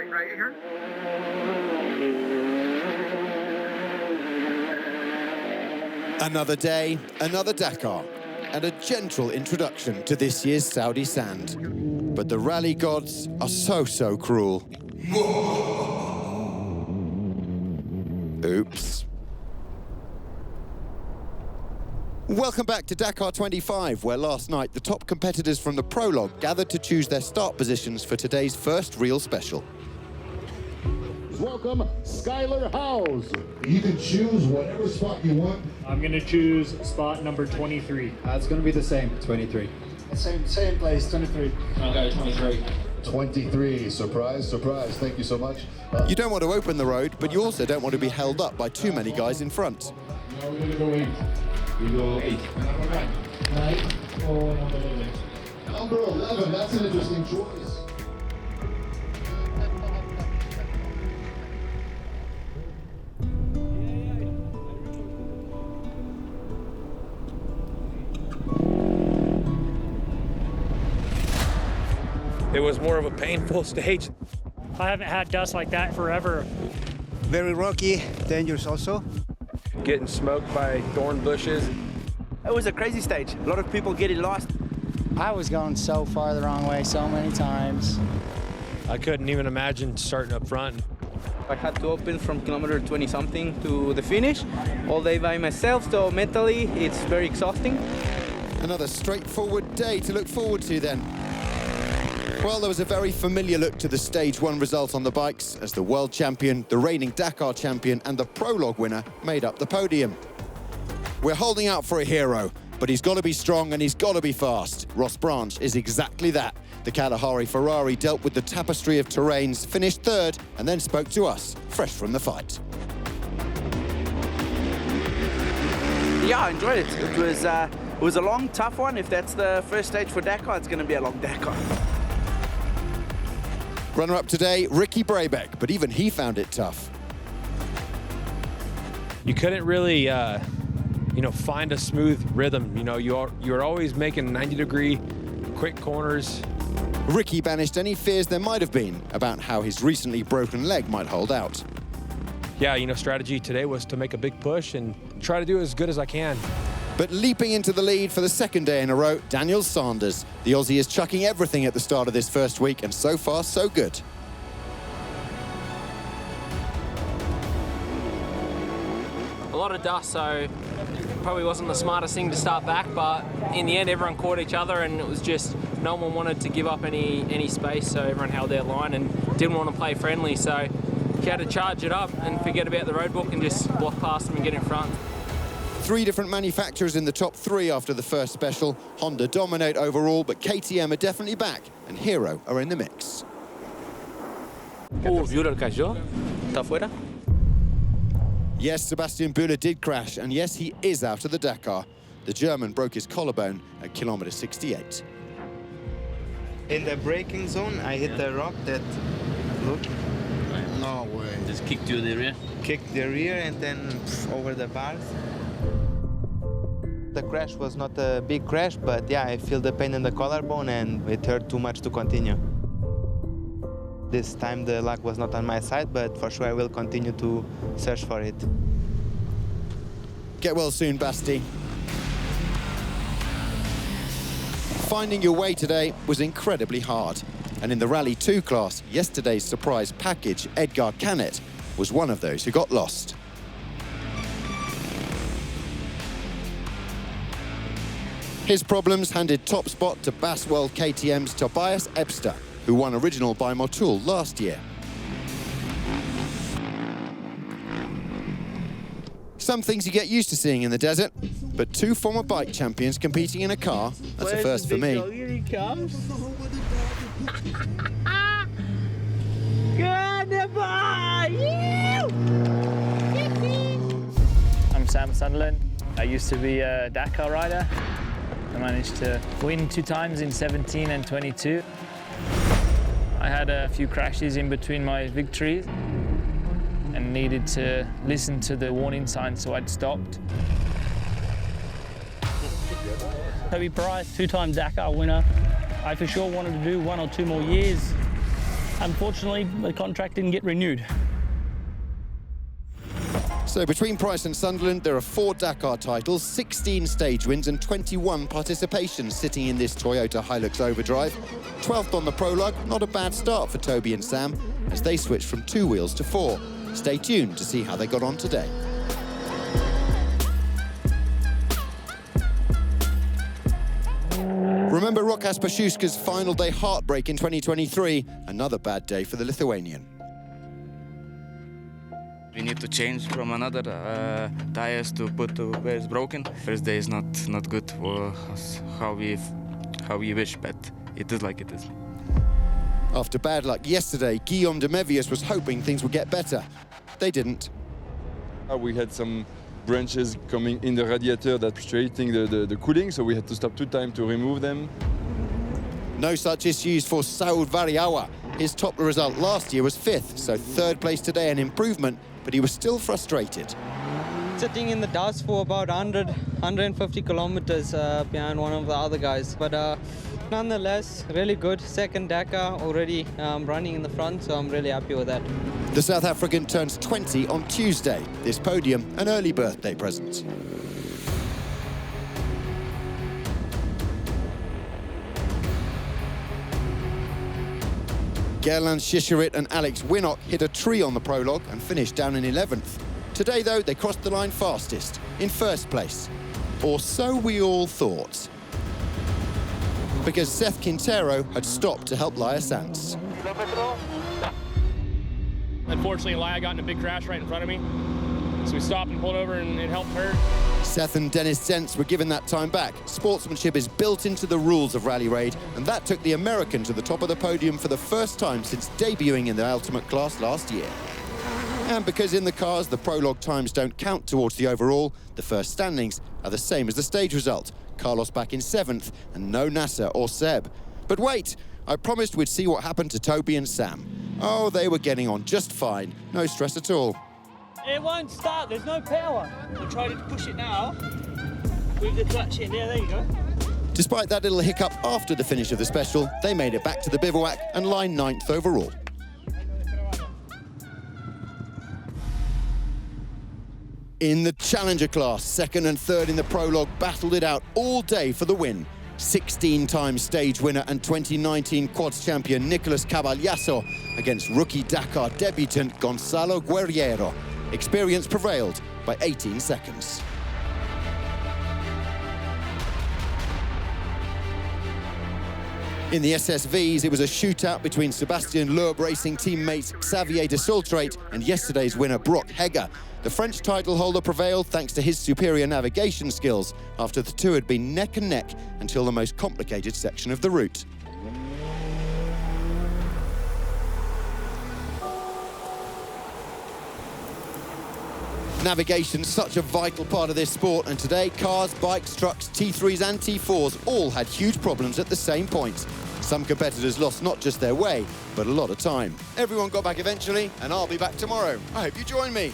point right here. Another day, another Dakar, and a gentle introduction to this year's Saudi sand. But the rally gods are so cruel. Oops. Welcome back to Dakar 25, where last night the top competitors from the prologue gathered to choose their start positions for today's first real special. Welcome, Skylar Howes. You can choose whatever spot you want. I'm going to choose spot number 23. It's going to be the same, 23. Same place, 23. I'll go 23. 23, surprise, surprise. Thank you so much. You don't want to open the road, but you also don't want to be held up by too many guys in front. No, we're going to go 8. We go 8. Number 11, that's an interesting choice. It was more of a painful stage. I haven't had dust like that forever. Very rocky, dangerous also. Getting smoked by thorn bushes. It was a crazy stage. A lot of people getting lost. I was going so far the wrong way so many times. I couldn't even imagine starting up front. I had to open from kilometer 20-something to the finish, all day by myself, so mentally it's very exhausting. Another straightforward day to look forward to then. Well, there was a very familiar look to the Stage 1 result on the bikes as the world champion, the reigning Dakar champion and the prologue winner made up the podium. We're holding out for a hero, but he's got to be strong and he's got to be fast. Ross Branch is exactly that. The Kalahari Ferrari dealt with the tapestry of terrains, finished third and then spoke to us, fresh from the fight. Yeah, I enjoyed it. It was a long, tough one. If that's the first stage for Dakar, it's going to be a long Dakar. Runner-up today, Ricky Brabeck, but even he found it tough. You couldn't really, find a smooth rhythm. You're always making 90-degree quick corners. Ricky banished any fears there might have been about how his recently broken leg might hold out. Yeah, strategy today was to make a big push and try to do as good as I can. But leaping into the lead for the second day in a row, Daniel Sanders. The Aussie is chucking everything at the start of this first week, and so far, so good. A lot of dust, so probably wasn't the smartest thing to start back, but in the end, everyone caught each other, and it was just no one wanted to give up any space, so everyone held their line and didn't want to play friendly, so you had to charge it up and forget about the roadbook and just block past them and get in front. 3 different manufacturers in the top 3 after the first special. Honda dominate overall, but KTM are definitely back, and Hero are in the mix. Buehler cayó. ¿Está fuera? Yes, Sebastian Buehler did crash, and yes, he is out of the Dakar. The German broke his collarbone at kilometer 68. In the braking zone, I hit the rock that, look. No way. Just kicked you the rear? Kicked the rear and then over the bars. The crash was not a big crash, but yeah, I feel the pain in the collarbone and it hurt too much to continue. This time the luck was not on my side, but for sure I will continue to search for it. Get well soon, Basti. Finding your way today was incredibly hard. And in the Rally 2 class, yesterday's surprise package, Edgar Canet, was one of those who got lost. His problems handed top spot to Bass World KTM's Tobias Ebster, who won Original by Motul last year. Some things you get used to seeing in the desert, but 2 former bike champions competing in a car, that's a first for me. Here he comes. I'm Sam Sunderland. I used to be a Dakar rider. I managed to win 2 times in 17 and 22. I had a few crashes in between my victories and needed to listen to the warning signs, so I'd stopped. Toby Price, 2-time Dakar winner. I for sure wanted to do 1 or 2 more years. Unfortunately, the contract didn't get renewed. So between Price and Sunderland, there are 4 Dakar titles, 16 stage wins and 21 participations sitting in this Toyota Hilux Overdrive. 12th on the prologue, not a bad start for Toby and Sam as they switched from 2 wheels to 4. Stay tuned to see how they got on today. Remember Rokas Pashuska's final day heartbreak in 2023? Another bad day for the Lithuanian. We need to change from another tires to put to where it's broken. First day is not good for how we wish, but it is like it is. After bad luck yesterday, Guillaume de Mevius was hoping things would get better. They didn't. We had some branches coming in the radiator that restricting the cooling, so we had to stop 2 times to remove them. No such issues for Saud Variawa. His top result last year was 5th, so 3rd place today, an improvement, but he was still frustrated. Sitting in the dust for about 150 kilometers behind one of the other guys, but nonetheless, really good. 2nd Dakar, already running in the front, so I'm really happy with that. The South African turns 20 on Tuesday. This podium, an early birthday present. Gerland Shisharit and Alex Winnock hit a tree on the prologue and finished down in 11th. Today, though, they crossed the line fastest, in 1st place. Or so we all thought. Because Seth Quintero had stopped to help Laia Sanz. Unfortunately, Laia got in a big crash right in front of me, so we stopped and pulled over and helped her. Seth and Dennis Zentz were given that time back. Sportsmanship is built into the rules of Rally Raid, and that took the American to the top of the podium for the first time since debuting in the ultimate class last year. And because in the cars the prologue times don't count towards the overall, the first standings are the same as the stage result. Carlos back in 7th, and no Nasser or Seb. But wait, I promised we'd see what happened to Toby and Sam. Oh, they were getting on just fine. No stress at all. It won't start, there's no power. I'll try to push it now with the clutch in. Yeah, there you go. Despite that little hiccup after the finish of the special, they made it back to the bivouac and line 9th overall. In the Challenger class, 2nd and 3rd in the prologue battled it out all day for the win. 16-time stage winner and 2019 quads champion Nicolas Caballasso against rookie Dakar debutant Gonzalo Guerriero. Experience prevailed by 18 seconds. In the SSVs, it was a shootout between Sebastian Loeb Racing teammates Xavier de Sultrate and yesterday's winner Brock Hegger. The French title holder prevailed thanks to his superior navigation skills after the two had been neck and neck until the most complicated section of the route. Navigation's such a vital part of this sport, and today cars, bikes, trucks, T3s and T4s all had huge problems at the same point. Some competitors lost not just their way, but a lot of time. Everyone got back eventually, and I'll be back tomorrow. I hope you join me.